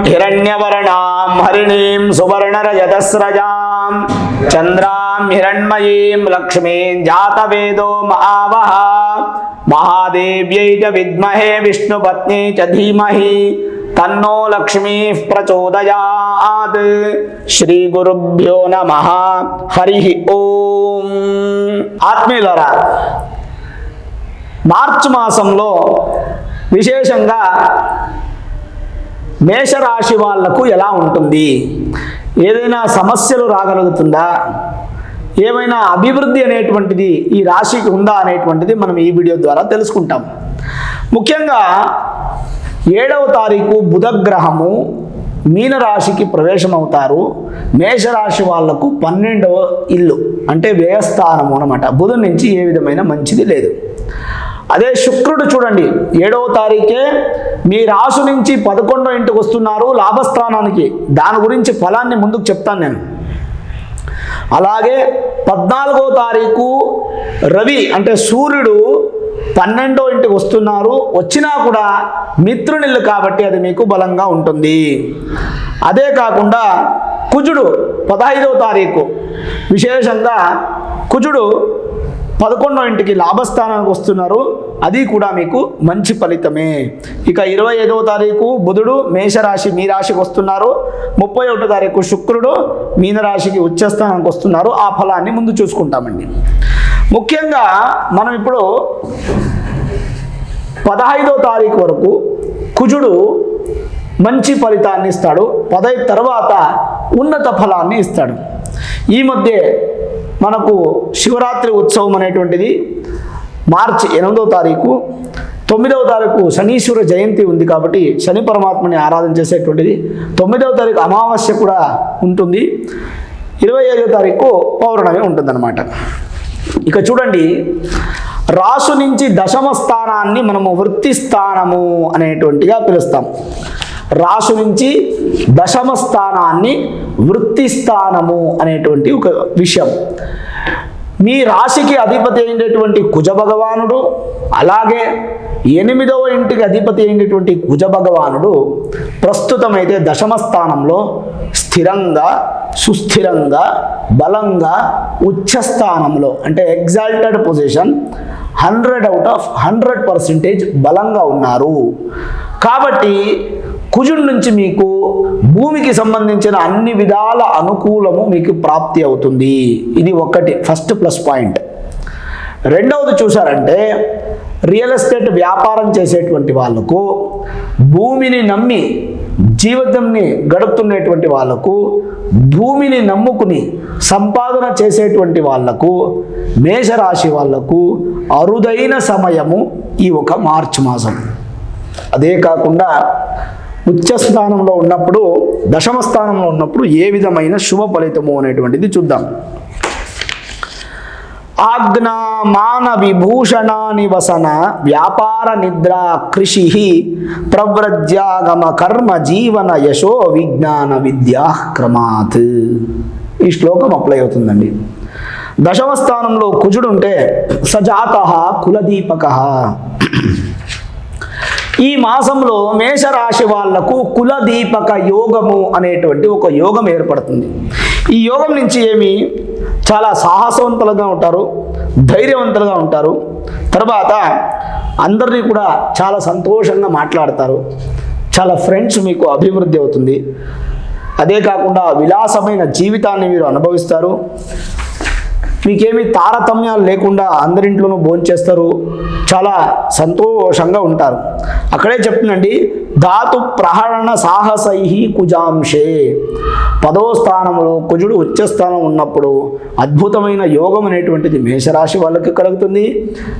హిరణ్యవర్ణాం హరిణీం సువర్ణరజతస్రజాం చంద్రాం హిరణ్మయీం లక్ష్మీం జాతవేదో మహావహ మహాదేవ్యై చ విద్మహే విష్ణుపత్ని చ ధీమహి తన్నో లక్ష్మీ ప్రచోదయాత్. శ్రీ గురుభ్యో నమః. హరి ఓం. ఆత్మీయులారా, మార్చి మాసంలో విశేషంగా మేషరాశి వాళ్లకు ఎలా ఉంటుంది? ఏదైనా సమస్యలు రాగలుగుతుందా? ఏమైనా అభివృద్ధి అనేటువంటిది ఈ రాశికి ఉందా అనేటువంటిది మనం ఈ వీడియో ద్వారా తెలుసుకుంటాం. ముఖ్యంగా 7వ తారీఖు బుధగ్రహము మీనరాశికి ప్రవేశమవుతారు. మేషరాశి వాళ్లకు 12వ ఇల్లు అంటే వ్యయస్థానము అన్నమాట. బుధుడి నుంచి ఏ విధమైన మంచిది లేదు. అదే శుక్రుడు చూడండి 7వ తారీఖే మీ రాశి నుంచి 11వ ఇంటికి వస్తున్నారు, లాభస్థానానికి. దాని గురించి ఫలాన్ని ముందుకు చెప్తాను నేను. అలాగే 14వ తారీఖు రవి అంటే సూర్యుడు 12వ ఇంటికి వస్తున్నారు. వచ్చినా కూడా మిత్రునిల్లు కాబట్టి అది మీకు బలంగా ఉంటుంది. అదే కాకుండా కుజుడు 15వ తారీఖు విశేషంగా కుజుడు 11వ ఇంటికి లాభస్థానానికి వస్తున్నారు. అది కూడా మీకు మంచి ఫలితమే. ఇక 25వ తారీఖు బుధుడు మేషరాశి మీ రాశికి వస్తున్నారు. 31వ తారీఖు శుక్రుడు మీనరాశికి ఉచ్చస్థానానికి వస్తున్నారు. ఆ ఫలాన్ని ముందు చూసుకుంటామండి. ముఖ్యంగా మనం ఇప్పుడు 15వ తారీఖు వరకు కుజుడు మంచి ఫలితాన్ని ఇస్తాడు. 15 తర్వాత ఉన్నత ఫలాన్ని ఇస్తాడు. ఈ మధ్య మనకు శివరాత్రి ఉత్సవం అనేటువంటిది మార్చి 8వ తారీఖు, 9వ తారీఖు శనీశ్వర జయంతి ఉంది కాబట్టి శని పరమాత్మని ఆరాధన చేసేటువంటిది. 9వ తారీఖు అమావాస్య కూడా ఉంటుంది. 25వ తారీఖు పౌర్ణమి ఉంటుందన్నమాట. ఇక చూడండి, రాసు నుంచి దశమ స్థానాన్ని మనము వృత్తి స్థానము అనేటువంటిగా పిలుస్తాం. రాసు నుంచి దశమ స్థానాన్ని వృత్తి స్థానము అనేటువంటి ఒక విషయం. మీ రాశికి అధిపతి అయినటువంటి కుజ భగవానుడు, అలాగే 8వ ఇంటికి అధిపతి అయినటువంటి కుజ భగవానుడు ప్రస్తుతమైతే దశమ స్థానంలో స్థిరంగా, సుస్థిరంగా, బలంగా ఉచ్చస్థానంలో అంటే ఎగ్జాల్టెడ్ పొజిషన్ 100/100% బలంగా ఉన్నారు. కాబట్టి కుజుడి నుంచి మీకు భూమికి సంబంధించిన అన్ని విధాల అనుకూలము మీకు ప్రాప్తి అవుతుంది. ఇది ఒకటి ఫస్ట్ ప్లస్ పాయింట్. రెండవది చూసారంటే రియల్ ఎస్టేట్ వ్యాపారం చేసేటువంటి వాళ్లకు, భూమిని నమ్మి జీవితాన్ని గడుపుతున్నటువంటి వాళ్లకు, భూమిని నమ్ముకుని సంపాదన చేసేటువంటి వాళ్లకు, మేషరాశి వాళ్లకు అరుదైన సమయము ఈ ఒక మార్చి మాసం. అదే కాకుండా ఉచ్చస్థానంలో ఉన్నప్పుడు, దశమ స్థానంలో ఉన్నప్పుడు ఏ విధమైన శుభ ఫలితము అనేటువంటిది చూద్దాం. ఆజ్ఞా మాన విభూషణాని వసన వ్యాపార నిద్ర కృషి ప్రవ్రజ్యాగమ కర్మ జీవన యశో విజ్ఞాన విద్యా క్రమాత్. ఈ శ్లోకం అప్లై అవుతుందండి. దశమ స్థానంలో కుజుడు ఉంటే సజాత కులదీపక. ఈ మాసంలో మేషరాశి వాళ్లకు కులదీపక యోగము అనేటువంటి ఒక యోగం ఏర్పడుతుంది. ఈ యోగం నుంచి చాలా సాహసవంతులుగా ఉంటారు, ధైర్యవంతులుగా ఉంటారు. తర్వాత అందరినీ కూడా చాలా సంతోషంగా మాట్లాడతారు. చాలా ఫ్రెండ్స్ మీకు అభివృద్ధి అవుతుంది. అదే కాకుండా విలాసమైన జీవితాన్ని మీరు అనుభవిస్తారు. మీకేమీ తారతమ్యాలు లేకుండా అందరింట్లోనూ భోంచేస్తారు. చాలా సంతోషంగా ఉంటారు. అక్కడే చెప్తుందండి, ధాతు ప్రహరణ సాహసై కుజాంశే. 10వ స్థానంలో కుజుడు ఉచ్చస్థానం ఉన్నప్పుడు అద్భుతమైన యోగం అనేటువంటిది మేషరాశి వాళ్ళకి కలుగుతుంది.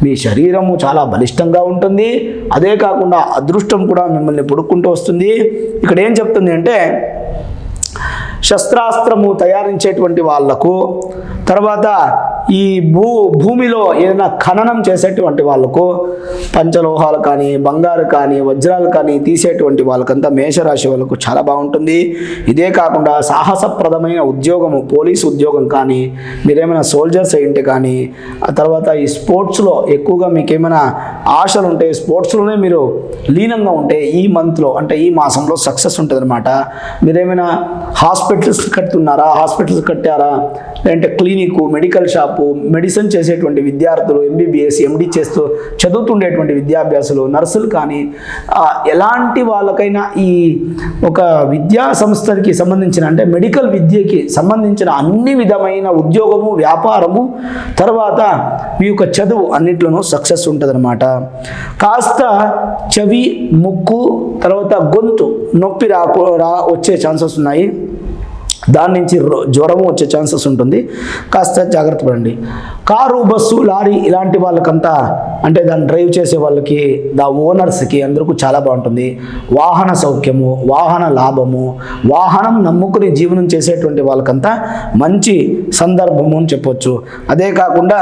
మీ శరీరము చాలా బలిష్టంగా ఉంటుంది. అదే కాకుండా అదృష్టం కూడా మిమ్మల్ని పుడుక్కుంటూ వస్తుంది. ఇక్కడ ఏం చెప్తుంది అంటే, శస్త్రాస్త్రము తయారించేటువంటి వాళ్లకు, తర్వాత ఈ భూమిలో ఏదైనా ఖననం చేసేటువంటి వాళ్ళకు పంచలోహాలు కానీ బంగారు కానీ వజ్రాలు కానీ తీసేటువంటి వాళ్ళకంతా మేషరాశి వాళ్ళకు చాలా బాగుంటుంది. ఇదే కాకుండా సాహసప్రదమైన ఉద్యోగము, పోలీసు ఉద్యోగం కానీ, మీరేమైనా సోల్జర్స్ అయింటే కానీ, ఆ తర్వాత ఈ స్పోర్ట్స్లో ఎక్కువగా మీకు ఏమైనా ఆశలు ఉంటే స్పోర్ట్స్లోనే మీరు లీనంగా ఉంటే ఈ మంత్లో అంటే ఈ మాసంలో సక్సెస్ ఉంటుంది అనమాట. మీరేమైనా హాస్పిటల్స్ కట్టున్నారా, హాస్పిటల్స్ కట్టారా, లేదంటే క్లినిక్, మెడికల్ షాపు, మెడిసిన్ చేసేటువంటి విద్యార్థులు, ఎంబీబీఎస్ ఎండి చేస్తూ చదువుతుండేటువంటి విద్యాభ్యాసులు, నర్సులు కానీ ఎలాంటి వాళ్ళకైనా ఈ ఒక విద్యా సంస్థకి సంబంధించిన అంటే మెడికల్ విద్యకి సంబంధించిన అన్ని విధమైన ఉద్యోగము, వ్యాపారము, తర్వాత మీ యొక్క చదువు అన్నిట్లోనూ సక్సెస్ ఉంటుందన్నమాట. కాస్త చెవి, ముక్కు, తర్వాత గొంతు నొప్పి వచ్చే ఛాన్సెస్ ఉన్నాయి. దాని నుంచి జ్వరము వచ్చే ఛాన్సెస్ ఉంటుంది. కాస్త జాగ్రత్త పడండి. కారు, బస్సు, లారీ ఇలాంటి వాళ్ళకంతా అంటే దాన్ని డ్రైవ్ చేసే వాళ్ళకి, ఓనర్స్కి అందరికీ చాలా బాగుంటుంది. వాహన సౌఖ్యము, వాహన లాభము, వాహనం నమ్ముకుని జీవనం చేసేటువంటి వాళ్ళకంతా మంచి సందర్భము అని చెప్పొచ్చు. అదే కాకుండా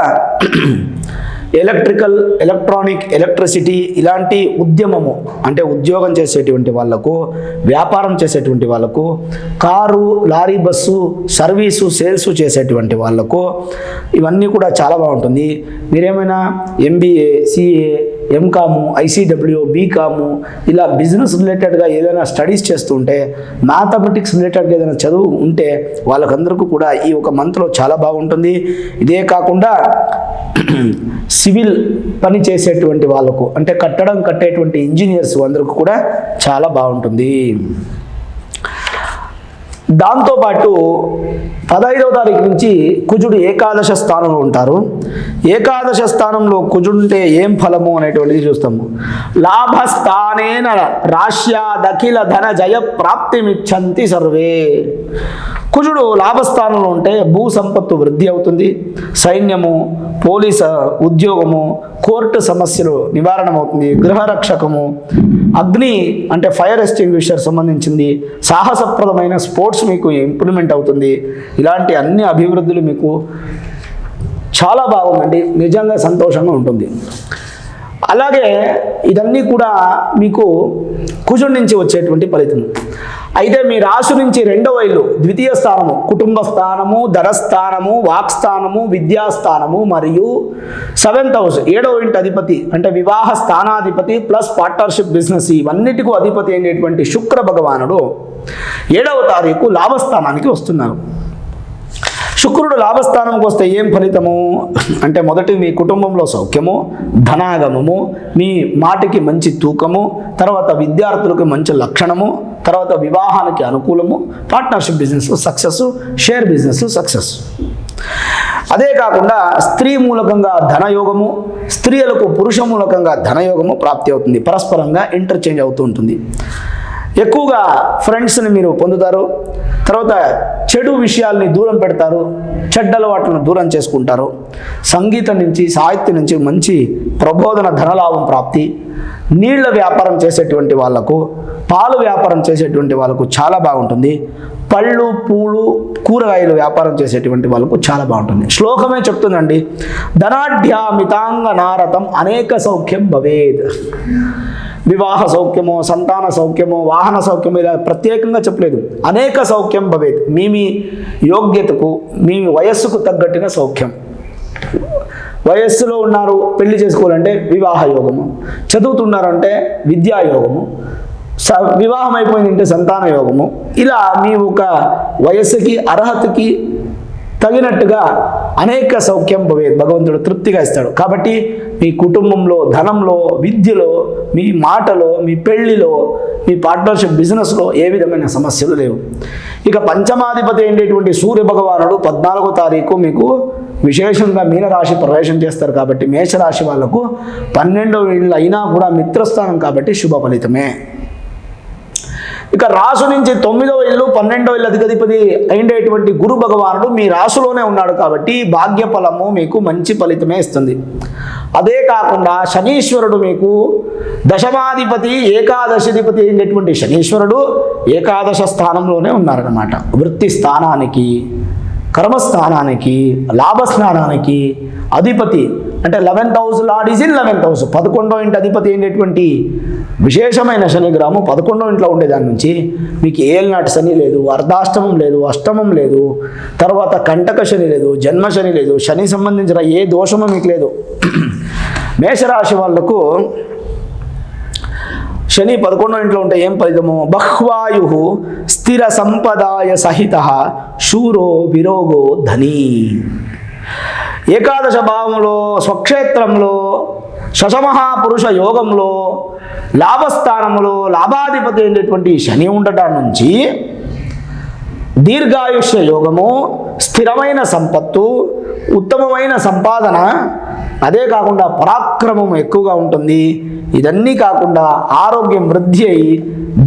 ఎలక్ట్రానిక్, ఎలక్ట్రిసిటీ ఇలాంటి ఉద్యమము అంటే ఉద్యోగం చేసేటువంటి వాళ్ళకు, వ్యాపారం చేసేటువంటి వాళ్ళకు, car, lorry, bus, service, sales చేసేటువంటి వాళ్ళకు ఇవన్నీ కూడా చాలా బాగుంటుంది. మీరేమైనా MBA, CA, MCom, ICW, BCom ఇలా బిజినెస్ రిలేటెడ్గా ఏదైనా స్టడీస్ చేస్తుంటే, మ్యాథమెటిక్స్ రిలేటెడ్గా ఏదైనా చదువు ఉంటే వాళ్ళకందరికీ కూడా ఈ ఒక మంత్లో చాలా బాగుంటుంది. ఇదే కాకుండా సివిల్ పని చేసేటువంటి వాళ్ళకు అంటే కట్టడం కట్టేటువంటి ఇంజనీర్స్ అందరికీ కూడా చాలా బాగుంటుంది. దాంతోపాటు 15వ తారీఖు నుంచి కుజుడు ఏకాదశ స్థానంలో ఉంటారు. ఏకాదశ స్థానంలో కుజుడుంటే ఏం ఫలము అనేటువంటిది చూస్తాము. లాభస్థానేన రాశ్యాదఖిల ధన జయ ప్రాప్తిమిచ్చంతి సర్వే. కుజుడు లాభస్థానంలో ఉంటే భూ సంపత్తు వృద్ధి అవుతుంది. సైన్యము, పోలీసు ఉద్యోగము, కోర్టు సమస్యలు నివారణ అవుతుంది. గృహరక్షకము, అగ్ని అంటే ఫైర్ ఎక్స్టింగ్విషర్ సంబంధించింది, సాహసప్రదమైన స్పోర్ట్స్ మీకు ఇంప్లిమెంట్ అవుతుంది. ఇలాంటి అన్ని అభివృద్ధులు మీకు చాలా బాగుందండి. నిజంగా సంతోషంగా ఉంటుంది. అలాగే ఇదన్నీ కూడా మీకు కుజుడి నుంచి వచ్చేటువంటి ఫలితం. అయితే మీ రాశి నుంచి 2వ ఇల్లు, ద్వితీయ స్థానము, కుటుంబ స్థానము, ధనస్థానము, వాక్స్థానము, విద్యాస్థానము మరియు 7th హౌస్ 7వ ఇంటి అధిపతి అంటే వివాహ స్థానాధిపతి ప్లస్ పార్ట్నర్షిప్ బిజినెస్ ఇవన్నిటికీ అధిపతి అయినటువంటి శుక్ర భగవానుడు 7వ తారీఖు లాభస్థానానికి వస్తున్నారు. శుక్రుడు లాభస్థానంకి వస్తే ఏం ఫలితము అంటే మొదటి మీ కుటుంబంలో సౌఖ్యము, ధనాగమము, మీ మాటకి మంచి తూకము, తర్వాత విద్యార్థులకు మంచి లక్షణము, తర్వాత వివాహానికి అనుకూలము, పార్ట్నర్షిప్ బిజినెస్లో సక్సెస్, షేర్ బిజినెస్లో సక్సెస్. అదే కాకుండా స్త్రీ మూలకంగా ధనయోగము, స్త్రీలకు పురుష మూలకంగా ధనయోగము ప్రాప్తి అవుతుంది. పరస్పరంగా ఇంటర్చేంజ్ అవుతూ ఉంటుంది. ఎక్కువగా ఫ్రెండ్స్ని మీరు పొందుతారు. తర్వాత చెడు విషయాల్ని దూరం పెడతారు, చెడ్డ అలవాట్లను దూరం చేసుకుంటారు. సంగీతం నుంచి, సాహిత్యం నుంచి మంచి ప్రబోధన, ధనలాభం ప్రాప్తి. నీళ్ల వ్యాపారం చేసేటువంటి వాళ్లకు, పాలు వ్యాపారం చేసేటువంటి వాళ్ళకు చాలా బాగుంటుంది. పళ్ళు, పూలు, కూరగాయలు వ్యాపారం చేసేటువంటి వాళ్ళకు చాలా బాగుంటుంది. శ్లోకమే చెప్తుందండి, ధనాఢ్యామితాంగ నారతం అనేక సౌఖ్యం భవేద్. వివాహ సౌఖ్యమో, సంతాన సౌఖ్యమో, వాహన సౌఖ్యమో ఇలా ప్రత్యేకంగా చెప్పలేదు. అనేక సౌఖ్యం భవేత్. మీ యోగ్యతకు, మీ వయస్సుకు తగ్గట్టిన సౌఖ్యం. వయస్సులో ఉన్నారు, పెళ్లి చేసుకోవాలంటే వివాహ యోగము, చదువుతున్నారంటే విద్యాయోగము, వివాహం అయిపోయిందంటే సంతాన యోగము. ఇలా మీ ఒక వయస్సుకి, అర్హతకి తగినట్టుగా అనేక సౌఖ్యం భవేత్. భగవంతుడు తృప్తిగా ఇస్తాడు. కాబట్టి మీ కుటుంబంలో, ధనంలో, విద్యలో, మీ మాటలో, మీ పెళ్లిలో, మీ పార్ట్నర్షిప్ బిజినెస్లో ఏ విధమైన సమస్యలు లేవు. ఇక పంచమాధిపతి అయినటువంటి సూర్య భగవానుడు 14వ తారీఖు మీకు విశేషంగా మీనరాశి ప్రవేశం చేస్తారు. కాబట్టి మేషరాశి వాళ్లకు 12వ ఇళ్ళు అయినా కూడా మిత్రస్థానం కాబట్టి శుభ ఫలితమే. ఇక రాశి నుంచి 9వ ఇల్లు, 12వ ఇల్లు అధిపతి అయినటువంటి గురు భగవానుడు మీ రాశిలోనే ఉన్నాడు. కాబట్టి భాగ్య ఫలము మీకు మంచి ఫలితమే ఇస్తుంది. అదే కాకుండా శనీశ్వరుడు మీకు దశమాధిపతి, ఏకాదశాధిపతి అయినటువంటి శనీశ్వరుడు ఏకాదశ స్థానంలోనే ఉన్నారన్నమాట. వృత్తి స్థానానికి కర్మస్థానానికి, లాభస్థానానికి అధిపతి అంటే 11th house lord is in 11th house. 11వ ఇంటి అధిపతి అయినటువంటి విశేషమైన శని గ్రహము 11వ ఇంట్లో ఉండేదాని నుంచి మీకు ఏలినాటి శని లేదు, అర్ధాష్టమం లేదు, అష్టమం లేదు, తర్వాత కంటక శని లేదు, జన్మ శని లేదు, శని సంబంధించిన ఏ దోషము మీకు లేదు. మేషరాశి వాళ్లకు శని 11వ ఇంట్లో ఉంటే ఏం ఫలితము? బహ్వాయు స్థిర సంపదాయ సహిత శూరో విరోగో ధనీ. ఏకాదశ భావంలో, స్వక్షేత్రంలో, శశమహాపురుష యోగంలో, లాభస్థానంలో లాభాధిపతి అయినటువంటి శని ఉండటం నుంచి దీర్ఘాయుష్య యోగము, స్థిరమైన సంపత్తు, ఉత్తమమైన సంపాదన, అదే కాకుండా పరాక్రమం ఎక్కువగా ఉంటుంది. ఇదన్నీ కాకుండా ఆరోగ్యం వృద్ధి అయి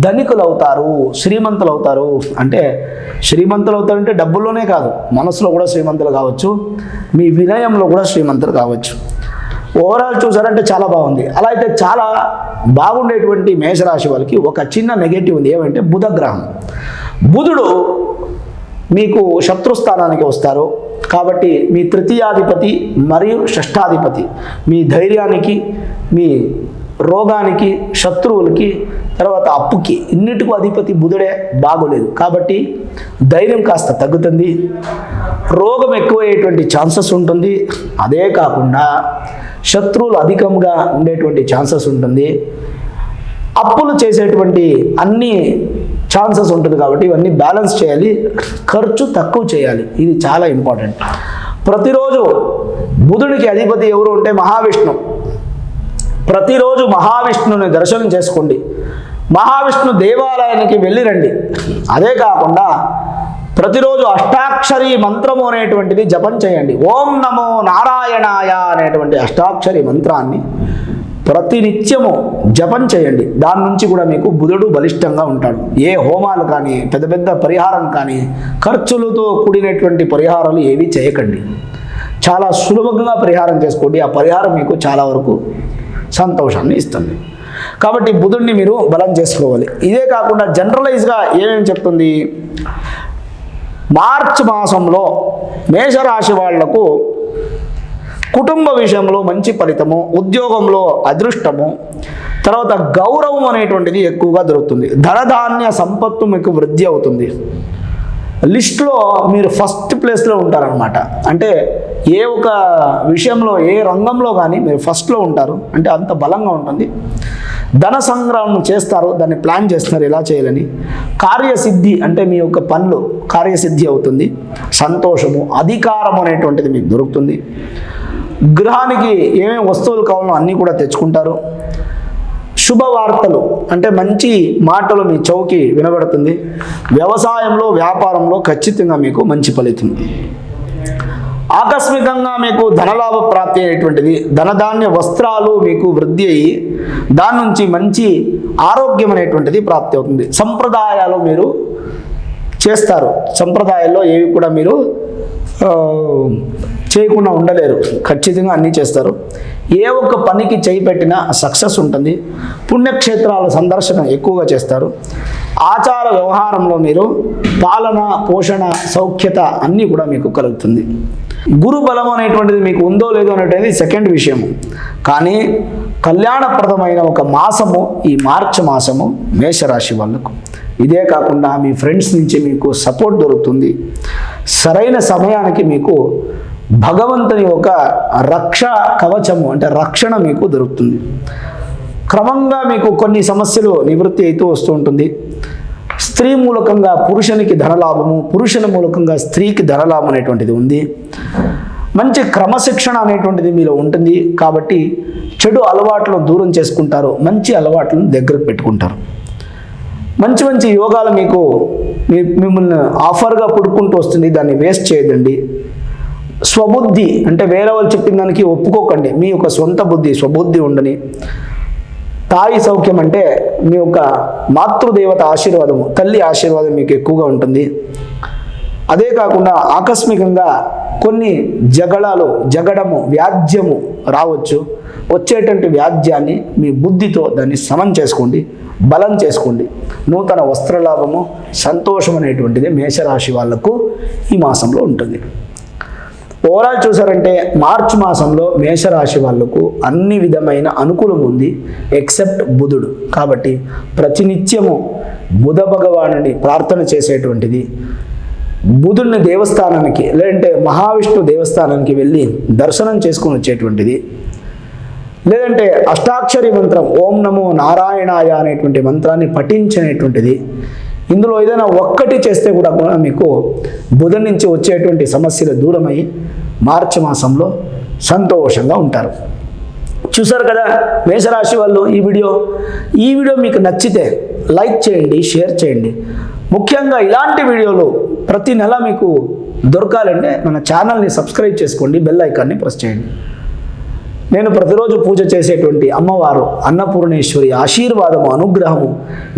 ధనికులు అవుతారు, శ్రీమంతులు అవుతారు. అంటే శ్రీమంతులు అవుతారంటే డబ్బుల్లోనే కాదు, మనసులో కూడా శ్రీమంతులు కావచ్చు, మీ వినయంలో కూడా శ్రీమంతులు కావచ్చు. ఓవరాల్ చూసారంటే చాలా బాగుంది. అలా అయితే చాలా బాగుండేటువంటి మేషరాశి వాళ్ళకి ఒక చిన్న నెగటివ్ ఉంది. ఏమంటే బుధగ్రహం. బుధుడు మీకు శత్రుస్థానానికి వస్తారు కాబట్టి మీ తృతీయాధిపతి మరియు షష్ఠాధిపతి మీ ధైర్యానికి, మీ రోగానికి, శత్రువులకి, తర్వాత అప్పుకి ఇన్నిటికీ అధిపతి బుధుడే. బాగోలేదు కాబట్టి ధైర్యం కాస్త తగ్గుతుంది, రోగం ఎక్కువయ్యేటువంటి ఛాన్సెస్ ఉంటుంది. అదే కాకుండా శత్రువులు అధికంగా ఉండేటువంటి ఛాన్సెస్ ఉంటుంది, అప్పులు చేసేటువంటి అన్ని ఛాన్సెస్ ఉంటుంది. కాబట్టి ఇవన్నీ బ్యాలెన్స్ చేయాలి, ఖర్చు తక్కువ చేయాలి. ఇది చాలా ఇంపార్టెంట్. ప్రతిరోజు బుధుడికి అధిపతి ఎవరు అంటే మహావిష్ణు. ప్రతిరోజు మహావిష్ణుని దర్శనం చేసుకోండి, మహావిష్ణు దేవాలయానికి వెళ్ళి రండి. అదే కాకుండా ప్రతిరోజు అష్టాక్షరి మంత్రము అనేటువంటిది జపం చేయండి. ఓం నమో నారాయణాయ అనేటువంటి అష్టాక్షరి మంత్రాన్ని ప్రతినిత్యము జపం చేయండి. దాని నుంచి కూడా మీకు బుధుడు బలిష్టంగా ఉంటాడు. ఏ హోమాలు కానీ, పెద్ద పెద్ద పరిహారం కానీ, ఖర్చులతో కూడినటువంటి పరిహారాలు ఏవి చేయకండి. చాలా సులభంగా పరిహారం చేసుకోండి. ఆ పరిహారం మీకు చాలా వరకు సంతోషాన్ని ఇస్తుంది. కాబట్టి బుధుడిని మీరు బలం చేసుకోవాలి. ఇదే కాకుండా జనరలైజ్గా ఏమేమి చెప్తుంది? మార్చి మాసంలో మేషరాశి వాళ్లకు కుటుంబ విషయంలో మంచి ఫలితము, ఉద్యోగంలో అదృష్టము, తర్వాత గౌరవం అనేటువంటిది ఎక్కువగా దొరుకుతుంది. ధనధాన్య సంపత్తు మీకు వృద్ధి అవుతుంది. లిస్ట్లో మీరు ఫస్ట్ ప్లేస్లో ఉంటారనమాట. అంటే ఏ ఒక విషయంలో, ఏ రంగంలో కానీ మీరు ఫస్ట్లో ఉంటారు. అంటే అంత బలంగా ఉంటుంది. ధన సంగ్రహం చేస్తారు, దాన్ని ప్లాన్ చేస్తారు ఎలా చేయాలని. కార్యసిద్ధి అంటే మీ యొక్క పనులు కార్యసిద్ధి అవుతుంది. సంతోషము, అధికారం అనేటువంటిది మీకు దొరుకుతుంది. గృహానికి ఏమేమి వస్తువులు కావాలో అన్నీ కూడా తెచ్చుకుంటారు. శుభవార్తలు అంటే మంచి మాటలు మీ చౌకి వినబడుతుంది. వ్యవసాయంలో, వ్యాపారంలో ఖచ్చితంగా మీకు మంచి ఫలితం. ఆకస్మికంగా మీకు ధనలాభ ప్రాప్తి అనేటువంటిది, ధనధాన్య వస్త్రాలు మీకు వృద్ధి అయ్యి దాని నుంచి మంచి ఆరోగ్యం అనేటువంటిది ప్రాప్తి అవుతుంది. సంప్రదాయాలు మీరు చేస్తారు. సంప్రదాయాల్లో ఏవి కూడా మీరు చేయకుండా ఉండలేరు. ఖచ్చితంగా అన్నీ చేస్తారు. ఏ ఒక్క పనికి చేయి పెట్టినా సక్సెస్ ఉంటుంది. పుణ్యక్షేత్రాల సందర్శన ఎక్కువగా చేస్తారు. ఆచార వ్యవహారంలో మీరు పాలన, పోషణ, సౌఖ్యత అన్నీ కూడా మీకు కలుగుతుంది. గురు బలం అనేటువంటిది మీకు ఉందో లేదో అనేటువంటిది సెకండ్ విషయం. కానీ కళ్యాణప్రదమైన ఒక మాసము ఈ మార్చి మాసము మేషరాశి వాళ్ళకు. ఇదే కాకుండా మీ ఫ్రెండ్స్ నుంచి మీకు సపోర్ట్ దొరుకుతుంది. సరైన సమయానికి మీకు భగవంతుని ఒక రక్ష కవచము అంటే రక్షణ మీకు దొరుకుతుంది. క్రమంగా మీకు కొన్ని సమస్యలు నివృత్తి అవుతూ వస్తూ ఉంటుంది. స్త్రీ మూలకంగా పురుషునికి ధనలాభము, పురుషుని మూలకంగా స్త్రీకి ధనలాభం అనేటువంటిది ఉంది. మంచి క్రమశిక్షణ అనేటువంటిది మీలో ఉంటుంది. కాబట్టి చెడు అలవాట్లను దూరం చేసుకుంటారు, మంచి అలవాట్లను దగ్గరకు పెట్టుకుంటారు. మంచి మంచి యోగాలు మీకు మిమ్మల్ని ఆఫర్గా పుడుకుంటూ వస్తుంది. దాన్ని వేస్ట్ చేయదండి. స్వబుద్ధి అంటే వేరే వాళ్ళు చెప్పిన దానికి ఒప్పుకోకండి. మీ యొక్క సొంత బుద్ధి, స్వబుద్ధి ఉండని. తాయి సౌఖ్యం అంటే మీ యొక్క మాతృదేవత ఆశీర్వాదము, తల్లి ఆశీర్వాదం మీకు ఎక్కువగా ఉంటుంది. అదే కాకుండా ఆకస్మికంగా కొన్ని జగడము, వ్యాజ్యము రావచ్చు. వచ్చేటువంటి వ్యాజ్యాన్ని మీ బుద్ధితో దాన్ని సమం చేసుకోండి, బలం చేసుకోండి. నూతన వస్త్రలాభము, సంతోషం అనేటువంటిది మేషరాశి వాళ్లకు ఈ మాసంలో ఉంటుంది. ఓవరాల్ చూసారంటే మార్చి మాసంలో మేషరాశి వాళ్లకు అన్ని విధమైన అనుకూలం ఉంది ఎక్సెప్ట్ బుధుడు. కాబట్టి ప్రతినిత్యము బుధ భగవానుని ప్రార్థన చేసేటువంటిది, బుధుడిని దేవస్థానానికి లేదంటే మహావిష్ణు దేవస్థానానికి వెళ్ళి దర్శనం చేసుకొని వచ్చేటువంటిది, లేదంటే అష్టాక్షరి మంత్రం ఓం నమో నారాయణాయ అనేటువంటి మంత్రాన్ని పఠించినటువంటిది, ఇందులో ఏదైనా ఒక్కటి చేస్తే కూడా మీకు బుధుడి నుంచి వచ్చేటువంటి సమస్యలు దూరమై మార్చి మాసంలో సంతోషంగా ఉంటారు. చూసారు కదా మేషరాశి వాళ్ళు ఈ వీడియో మీకు నచ్చితే లైక్ చేయండి, షేర్ చేయండి. ముఖ్యంగా ఇలాంటి వీడియోలు ప్రతి నెల మీకు దొరకాలంటే మన ఛానల్ని సబ్స్క్రైబ్ చేసుకోండి, బెల్ ఐకాన్ని ప్రెస్ చేయండి. నేను ప్రతిరోజు పూజ చేసేటువంటి అమ్మవారు అన్నపూర్ణేశ్వరి ఆశీర్వాదము, అనుగ్రహము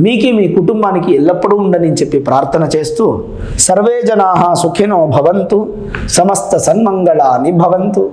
మీకు మీ కుటుంబానికి ఎల్లప్పుడూ ఉండని చెప్పి ప్రార్థన చేస్తూ సర్వే జనాః సుఖినో భవంతు, సమస్త సన్మంగళాని భవంతు.